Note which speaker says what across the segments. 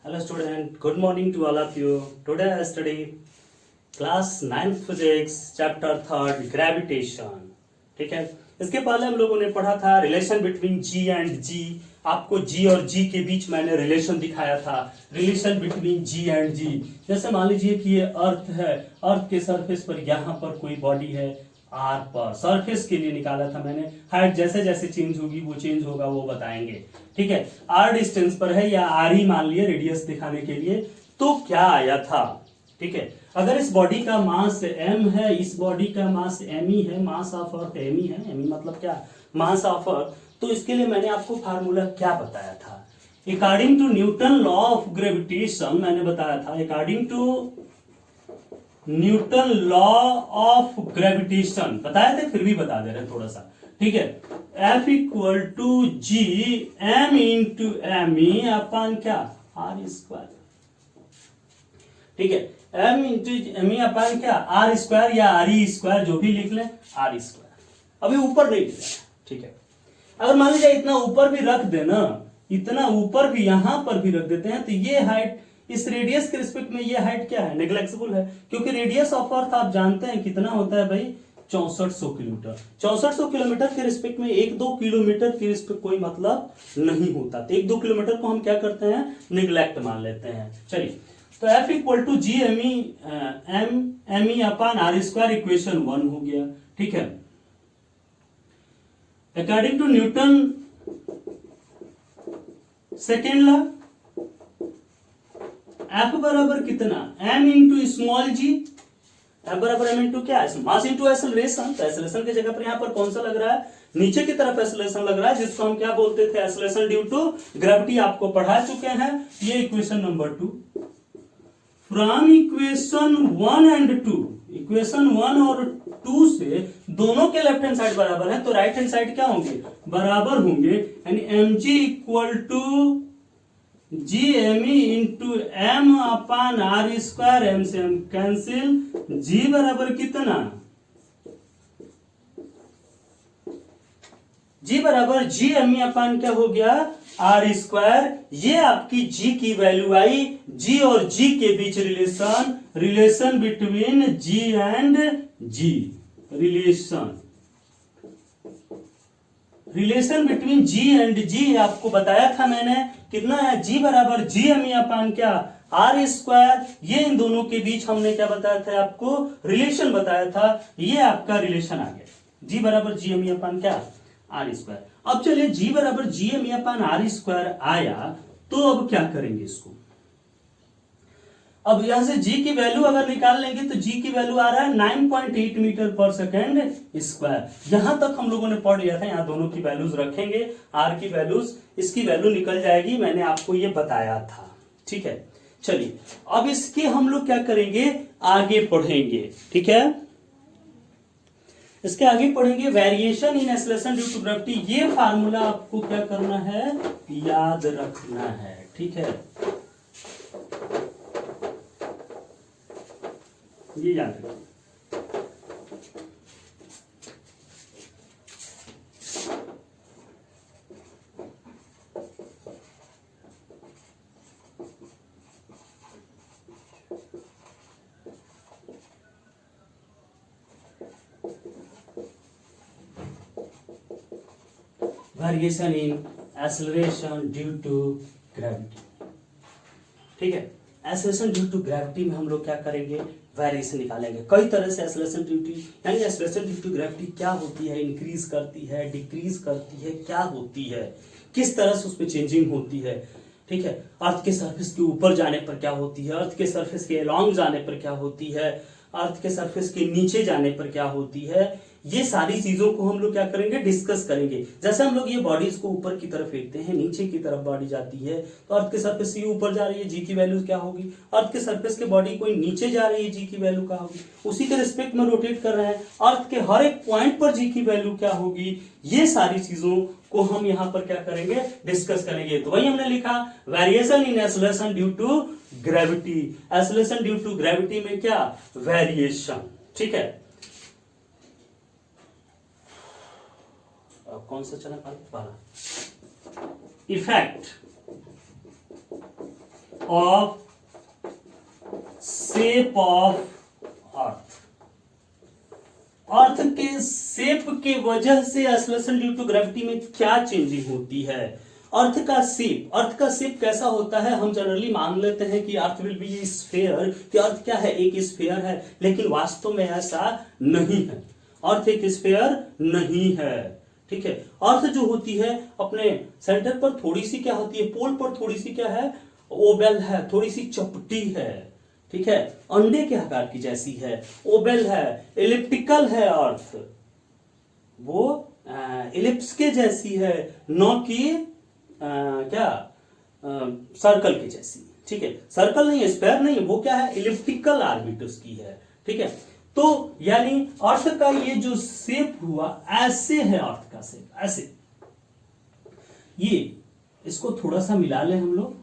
Speaker 1: Hello student, good morning to all of you. Today I study class 9th physics chapter 3rd gravitation. ठीक है, इसके पहले हम लोगों ने पढ़ा था relation between G and G. आपको G और G के बीच मैंने रिलेशन दिखाया था, relation between G and G. जैसे मान लीजिए कि ये अर्थ है, अर्थ के सरफेस पर यहाँ पर कोई बॉडी है आर पर, सरफेस के लिए निकाला था मैंने. हाइट जैसे जैसे चेंज होगी वो चेंज होगा, वो बताएंगे. ठीक है, आर डिस्टेंस पर है या आर ही मान लिए रेडियस दिखाने के लिए. तो क्या आया था, ठीक है, अगर इस बॉडी का मास m है, इस बॉडी का मास m ही है, मास ऑफ अर्थ m ही है, m ही मतलब क्या, मास ऑफ अर्थ. तो इसके लिए मैंने आपको फार्मूला क्या बताया था, according to Newton law of gravitation मैंने बताया था, according to Newton law of gravitation बताए थे, फिर भी बता दे रहे थोड़ा सा. ठीक है, F equal to G M into M E upon क्या आर स्क्वायर. ठीक है, M into M E upon क्या आर स्क्वायर या आर ई स्क्वायर, जो भी लिख लें आर स्क्वायर. अभी ऊपर नहीं लिखा. ठीक है, अगर मान लीजिए इतना ऊपर भी रख देना, इतना ऊपर भी यहां पर भी रख देते हैं, तो ये हाइट इस रेडियस के रिस्पेक्ट में ये हाइट क्या है, नेग्लेक्सिबल है, क्योंकि रेडियस ऑफ अर्थ आप जानते हैं कितना होता है भाई, 6400 किलोमीटर. 6400 किलोमीटर के रिस्पेक्ट में 1-2 किलोमीटर के रिस्पेक्ट कोई मतलब नहीं होता. तो 1-2 किलोमीटर को हम क्या करते हैं, निग्लेक्ट मान लेते हैं. चलिए, तो F equal to G M E upon R square equation 1 हो गया. ठीक है, according to Newton second law, F बराबर कितना, m into small G, F बराबर m इंटू क्या है, मास इंटू एक्सेलरेशन. तो एक्सेलरेशन की जगह पर यहाँ पर कौन सा लग रहा है, नीचे की तरफ एक्सेलरेशन लग रहा है, जिसको हम क्या बोलते थे, एक्सेलरेशन ड्यू टू ग्रेविटी. आपको पढ़ा चुके हैं. ये equation number 2. From equation 1 and 2, equation 1 और 2 से दोनों के लेफ्ट हैंड साइड बराबर है, तो राइट हैंड साइड क्या होंगे, बराबर होंगे. यानी M G equal to G M E into M upon R square, M से एम कैंसिल, जी बराबर कितना, जी बराबर जी एम ई अपान क्या हो गया, आर स्क्वायर. ये आपकी जी की वैल्यू आई. जी और जी के बीच relation, relation between G and G, relation between G and G आपको बताया था मैंने, कितना है, जी बराबर जी एम ई अपान क्या आर स्क्वायर. ये इन दोनों के बीच हमने क्या बताया था, आपको रिलेशन बताया था. ये आपका रिलेशन आ गया, जी बराबर जी एम ई अपान क्या आर स्क्वायर. अब चलिए, जी बराबर G M E upon R square आया, तो अब क्या करेंगे इसको. अब यहां से जी की वैल्यू अगर निकाल लेंगे तो जी की वैल्यू आ रहा है 9.8 मीटर पर सेकेंड स्क्वायर. यहां तक हम लोगों ने पढ़ लिया था. यहां दोनों की वैल्यूज रखेंगे, आर की वैल्यूज, इसकी वैल्यू निकल जाएगी, मैंने आपको ये बताया था. ठीक है, चलिए अब इसके हम लोग क्या करेंगे, आगे पढ़ेंगे. ठीक है, इसके आगे पढ़ेंगे variation in acceleration due to gravity. ये फार्मूला आपको क्या करना है, याद रखना है. ठीक है, ये याद रखिए. Variation in acceleration due to gravity. ठीक है, एक्सेलरेशन ड्यू टू ग्रेविटी में हम लोग क्या करेंगे, वेरिएशन निकालेंगे. कई तरह से एक्सेलरेशन ड्यू टू, यानी एक्सेलरेशन ड्यू टू ग्रेविटी क्या होती है, इंक्रीज करती है, डिक्रीज करती है, क्या होती है, किस तरह से उसमें चेंजिंग होती है. ठीक है, अर्थ के सरफेस के ऊपर जाने पर क्या होती है, अर्थ के सरफेस के अलॉन्ग जाने पर क्या होती है, अर्थ के सरफेस के नीचे जाने पर क्या होती है. ये सारी चीजों को हम लोग क्या करेंगे, डिस्कस करेंगे. जैसे हम लोग ये बॉडीज को ऊपर की तरफ फेंकते हैं, नीचे की तरफ बॉडी जाती है, तो अर्थ के सरफेस से ऊपर जा रही है, जी की वैल्यू क्या होगी. अर्थ के सरफेस के बॉडी कोई नीचे जा रही है, जी की वैल्यू क्या होगी. उसी के रिस्पेक्ट में रोटेट कर रहे हैं, अर्थ के हर एक पॉइंट पर जी की वैल्यू क्या होगी. ये सारी चीजों को हम यहां पर क्या करेंगे, डिस्कस करेंगे. तो वही हमने लिखा, variation in acceleration due to gravity. Acceleration due to gravity में क्या, वेरिएशन. ठीक है, कौन सा चला वाला, effect of shape of earth. Earth के शेप के वजह से एक्सेलरेशन ड्यू टू ग्रेविटी में क्या चेंजिंग होती है। अर्थ का शेप कैसा होता है, हम जनरली मान लेते हैं कि अर्थ विल बी स्फीयर, कि अर्थ क्या है, एक स्फीयर है, लेकिन वास्तव में ऐसा नहीं है। अर्थ एक स्फीयर नहीं है, ठीक है। अर्थ जो होती है अपने सेंटर पर थोड़ी सी क्या होती है, पोल पर थोड़ी सी क्या है, ओवल है, थोड़ी सी चपटी है, ठीक है, अंडे के आकार की जैसी है, ओवल है, एलिप्टिकल है अर्थ, वो इलिप्स के जैसी है, न कि सर्कल की जैसी, ठीक है। सर्कल नहीं है, स्क्वायर नहीं है, वो क्या है, इलिप्टिकल ऑर्बिट उसकी है, ठीक है। तो यानी अर्थ का ये जो शेप हुआ ऐसे है, अर्थ का शेप ऐसे। ये इसको थोड़ा सा मिला ले हम लोग,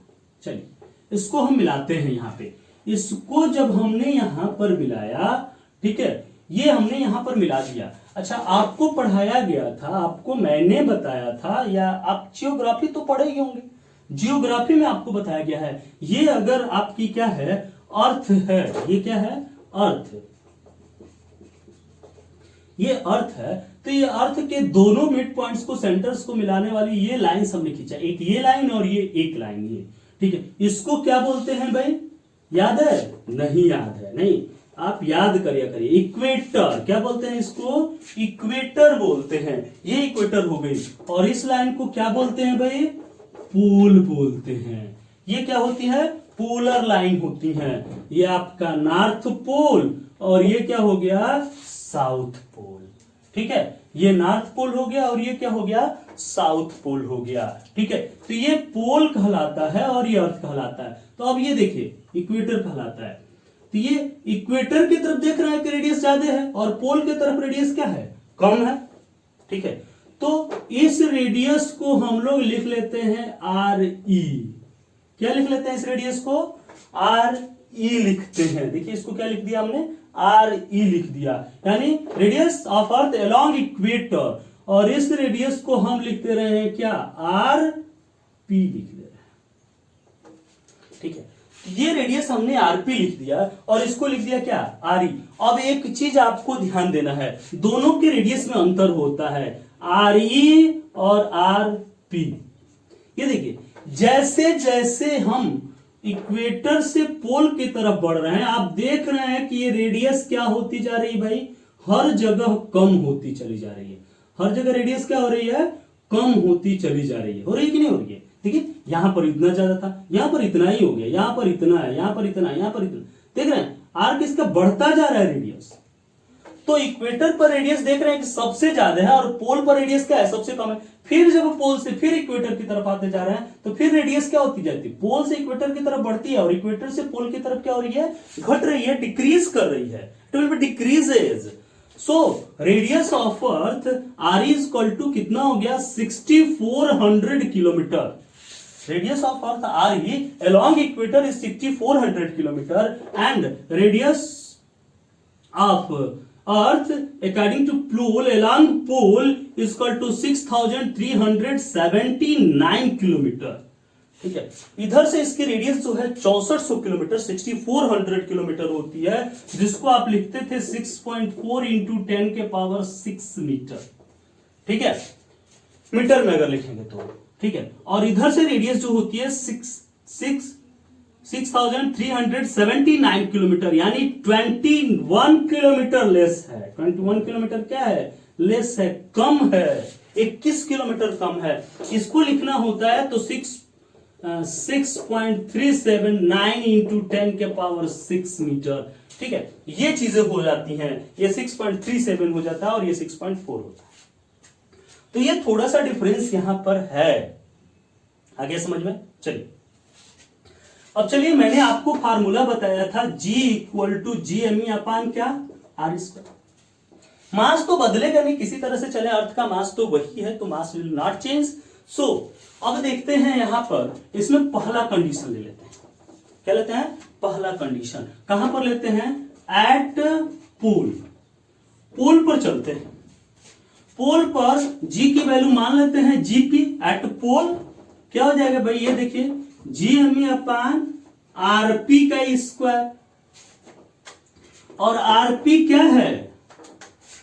Speaker 1: चलिए इसको हम मिलाते हैं यहां पे। इसको जब हमने यहां पर मिलाया, ठीक है, ये हमने यहां पर मिला दिया। अच्छा, आपको पढ़ाया गया था, आपको मैंने बताया था, या आप जियोग्राफी तो पढ़े ही होंगे, जियोग्राफी में आपको बताया गया है, ये अगर आपकी क्या है, अर्थ है, ये क्या है, अर्थ, ये अर्थ है, तो ये अर्थ के दोनों मिड पॉइंट्स को, सेंटर्स को मिलाने वाली ये लाइंस हमने खींचा, एक ये लाइन और ये एक लाइन, ये ठीक है। इसको क्या बोलते हैं भाई, याद है, नहीं याद है, नहीं, आप याद करिए इक्वेटर, क्या बोलते हैं इसको, इक्वेटर बोलते हैं, ये इक्वेटर हो गई। और इस लाइन को क्या बोलते हैं भाई, पोल बोलते हैं। ये क्या होती है, पोलर लाइन होती है। ये आपका नॉर्थ पोल और ये क्या हो गया, साउथ पोल, ठीक है। ये नॉर्थ पोल हो गया और ये क्या हो गया, साउथ पोल हो गया, ठीक है। तो ये पोल कहलाता है और ये अर्थ कहलाता है। तो अब ये देखिए इक्वेटर कहलाता है, तो ये इक्वेटर की तरफ देख रहे हैं कि रेडियस ज्यादा है और पोल की तरफ रेडियस क्या है, कम है, ठीक है। तो इस रेडियस को हम लोग लिख लेते हैं आर ई। क्या लिख लेते हैं इस रेडियस को, आर ई लिखते हैं। देखिए इसको क्या लिख दिया हमने, आर ई लिख दिया, यानी radius of earth along equator. और इस रेडियस को हम लिख दे रहे हैं क्या, आर पी लिख दे रहे हैं, ठीक है। ये रेडियस हमने आरपी लिख दिया और इसको लिख दिया क्या, आर ई। अब एक चीज आपको ध्यान देना है, दोनों के रेडियस में अंतर होता है, आर ई और आर पी। ये देखिए जैसे जैसे हम इक्वेटर से पोल की तरफ बढ़ रहे हैं, आप देख रहे हैं कि ये रेडियस क्या होती जा रही है भाई, हर जगह कम होती चली जा रही है। हर जगह रेडियस क्या हो रही है, कम होती चली जा रही है। हो रही है कि नहीं हो रही है, देखिए यहां पर इतना ज्यादा था, यहां पर इतना ही हो गया, यहां पर इतना है, यहां पर इतना, यहां पर इतना, देख रहे हैं आर किसका बढ़ता जा रहा है रेडियस। तो इक्वेटर पर रेडियस देख रहे हैं कि सबसे ज्यादा है और पोल पर रेडियस क्या है, सबसे कम है। फिर जब पोल से फिर इक्वेटर की तरफ आते जा रहे हैं तो फिर रेडियस क्या होती जाती है, पोल से इक्वेटर की तरफ बढ़ती है और इक्वेटर से पोल की तरफ क्या हो रही है, घट रही है, डिक्रीज कर रही है, it will be decreases. So radius of earth R is equal to कितना हो गया, 6400 kilometre. Radius of earth R E along equator is 6400 kilometre and radius of earth according to pole along pole is equal to 6379 kilometre, ठीक है। इधर से इसकी radius जो है 6400 किलोमीटर, 6400 किलोमीटर होती है, जिसको आप लिखते थे 6.4 इंटू 10 के पावर 6 मीटर, ठीक है, मीटर में अगर लिखेंगे तो, ठीक है। और इधर से रेडियस जो होती है 6379 किलोमीटर, यानी 21 किलोमीटर लेस है। 21 किलोमीटर क्या है, लेस है, कम है, 21 किलोमीटर कम है। इसको लिखना होता है तो 6.379 इंटू 10 के पावर 6 मीटर, ठीक है। ये चीजें हो जाती हैं, ये 6.37 हो जाता है और ये 6.4 होता है। तो ये थोड़ा सा डिफरेंस यहां पर है, आगे समझ में। चलिए अब चलिए, मैंने आपको फार्मूला बताया था G equal to G M E upon क्या, आर स्क्वायर। मास तो बदलेगा नहीं, किसी तरह से चले, अर्थ का मास तो वही है, तो मास विल नॉट चेंज। सो अब देखते हैं यहां पर, इसमें पहला कंडीशन ले लेते हैं। क्या लेते हैं, पहला कंडीशन कहां पर लेते हैं, एट पोल। पोल पर चलते हैं, पोल पर G की वैल्यू मान लेते हैं जीपी एट पोल। क्या हो जाएगा भाई, ये देखिए जी एम ई अपान आरपी का स्क्वायर। और आरपी क्या है?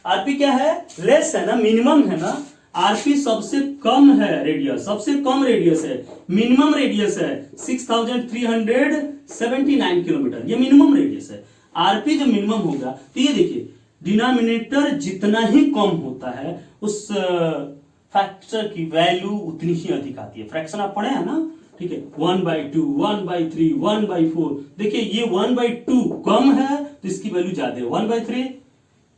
Speaker 1: आरपी क्या है? लेस है ना, मिनिमम है ना। आरपी सबसे कम है रेडियस, सबसे कम रेडियस है, मिनिमम रेडियस है 6379 किलोमीटर, ये मिनिमम रेडियस है। आरपी जो मिनिमम होगा, तो ये देखिए डिनोमिनेटर जितना ही कम होता है उस फैक्टर की वैल्यू उतनी ही अधिक आती है। फ्रैक्शन आप पढ़े हैं ना, ठीक है, 1/2, 1/3, 1/4। देखिए ये 1/2 कम है तो इसकी वैल्यू ज्यादा है, 1/3,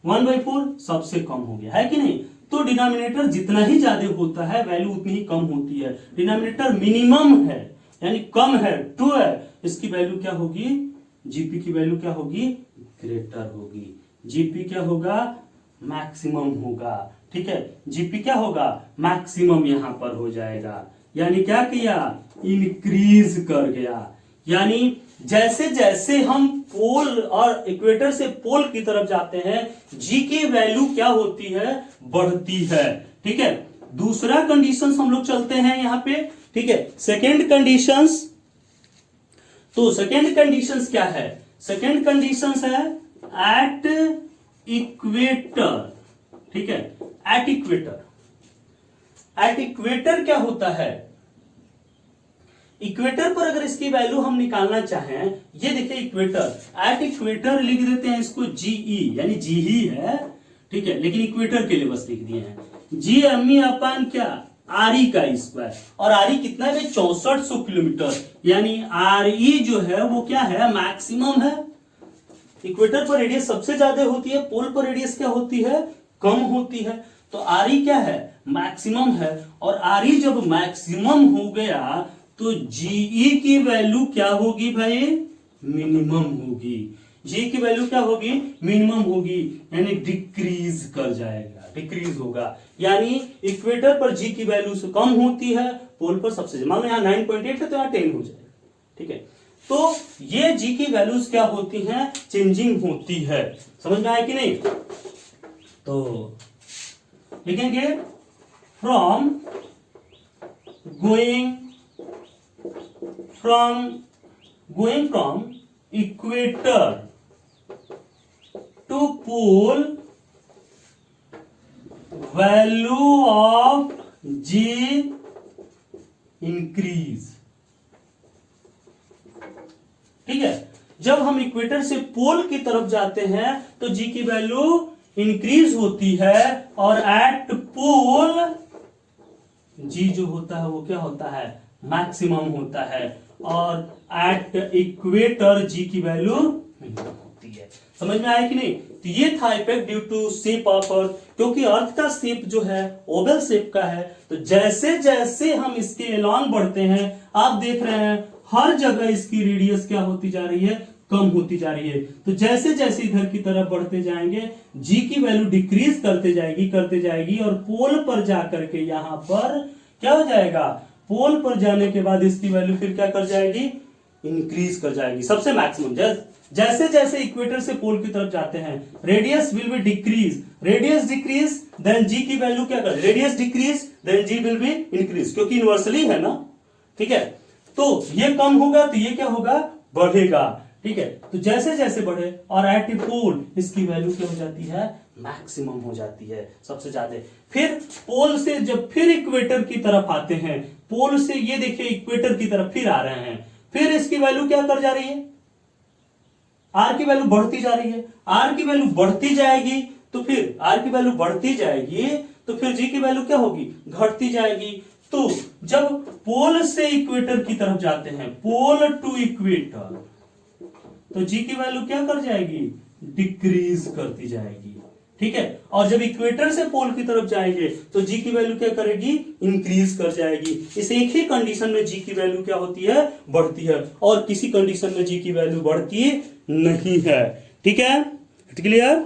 Speaker 1: 1/4 सबसे कम हो गया है कि नहीं। तो डिनोमिनेटर जितना ही ज्यादा होता है वैल्यू उतनी ही कम होती है। डिनोमिनेटर मिनिमम है यानी कम है, 2 है, इसकी वैल्यू क्या होगी? जीपी की वैल्यू क्या होगी? ग्रेटर होगी। जीपी क्या होगा? मैक्सिमम होगा। ठीक है, जीपी क्या होगा? मैक्सिमम यहां पर हो जाएगा। यानी क्या किया? इंक्रीज कर गया। यानी जैसे जैसे हम पोल और इक्वेटर से पोल की तरफ जाते हैं जी की वैल्यू क्या होती है? बढ़ती है। ठीक है, दूसरा कंडीशंस हम लोग चलते हैं यहां पे। ठीक है, सेकेंड कंडीशंस। तो सेकेंड कंडीशंस क्या है? सेकेंड कंडीशंस है एट इक्वेटर। ठीक है, एट इक्वेटर। एट इक्वेटर क्या होता है? इक्वेटर पर अगर इसकी वैल्यू हम निकालना चाहें, ये देखिए इक्वेटर, एट इक्वेटर लिख देते हैं इसको जीई, यानी जी ही है। ठीक है, लेकिन इक्वेटर के लिए बस लिख दिए हैं जी एम ई अपन क्या? आर ई का स्क्वायर। और आर ई कितना है? 6400 किलोमीटर। यानी आर ई जो है वो क्या है? मैक्सिमम है। इक्वेटर पर रेडियस सबसे ज्यादा होती है, पोल पर रेडियस क्या होती है? कम होती है। तो आर ई क्या है? मैक्सिमम है। और आर ई जब मैक्सिमम हो गया तो जीई की वैल्यू क्या होगी भाई? मिनिमम होगी। जी की वैल्यू क्या होगी? मिनिमम होगी, यानी डिक्रीज कर जाएगा, डिक्रीज होगा। यानी इक्वेटर पर जी की वैल्यू से कम होती है, पोल पर सबसे, मान लो यहाँ 9.8 है तो यहाँ 10 हो जाएगा। ठीक है, तो ये जी की वैल्यूज क्या होती हैं? चेंजिंग होती है। समझ में आया कि नहीं? तो लिखेंगे from going from equator to pole, value of G increase। ठीक है, जब हम इक्वेटर से पोल की तरफ जाते हैं तो जी की वैल्यू इंक्रीज होती है, और एट पोल जी जो होता है वो क्या होता है? मैक्सिमम होता है। और एट इक्वेटर जी की वैल्यू मिनिमम होती है। समझ में आया कि नहीं? तो ये था effect due to shape of earth. क्योंकि अर्थ का शेप जो है ओवल शेप का है, तो जैसे जैसे हम इसके एलॉन्ग बढ़ते हैं, आप देख रहे हैं हर जगह इसकी रेडियस क्या होती जा रही है? कम होती जा रही है। तो जैसे जैसे इधर की तरफ बढ़ते जाएंगे जी की वैल्यू डिक्रीज करते जाएगी, और पोल पर जाकर के यहां पर क्या हो जाएगा? पोल पर जाने के बाद इसकी वैल्यू फिर क्या कर जाएगी? इंक्रीज कर जाएगी, सबसे मैक्सिमम। जैसे जैसे इक्वेटर से पोल की तरफ जाते हैं radius will be decrease, radius decrease then G की वैल्यू क्या कर? Radius decrease then G will be increase, क्योंकि इनवर्सली है ना। ठीक है, तो ये कम होगा तो ये क्या होगा? बढ़ेगा। ठीक है, तो जैसे जैसे बढ़े और एट ए पोल इसकी वैल्यू क्या हो जाती है? मैक्सिमम हो जाती है, सबसे ज्यादा। फिर पोल से जब फिर इक्वेटर की तरफ आते हैं, पोल से ये देखिए इक्वेटर की तरफ फिर आ रहे हैं, फिर इसकी वैल्यू क्या कर जा रही है? आर की वैल्यू बढ़ती जा रही है। आर की वैल्यू बढ़ती जाएगी तो फिर आर की वैल्यू बढ़ती जाएगी तो फिर जी की वैल्यू क्या होगी? घटती जाएगी। तो जब पोल से इक्वेटर की तरफ जाते हैं, पोल टू इक्वेटर, तो जी की वैल्यू क्या कर जाएगी? डिक्रीज करती जाएगी। ठीक है, और जब इक्वेटर से पोल की तरफ जाएंगे तो जी की वैल्यू क्या करेगी? इंक्रीज कर जाएगी। इस एक ही कंडीशन में जी की वैल्यू क्या होती है? बढ़ती है, और किसी कंडीशन में जी की वैल्यू बढ़ती नहीं है। ठीक है, क्लियर?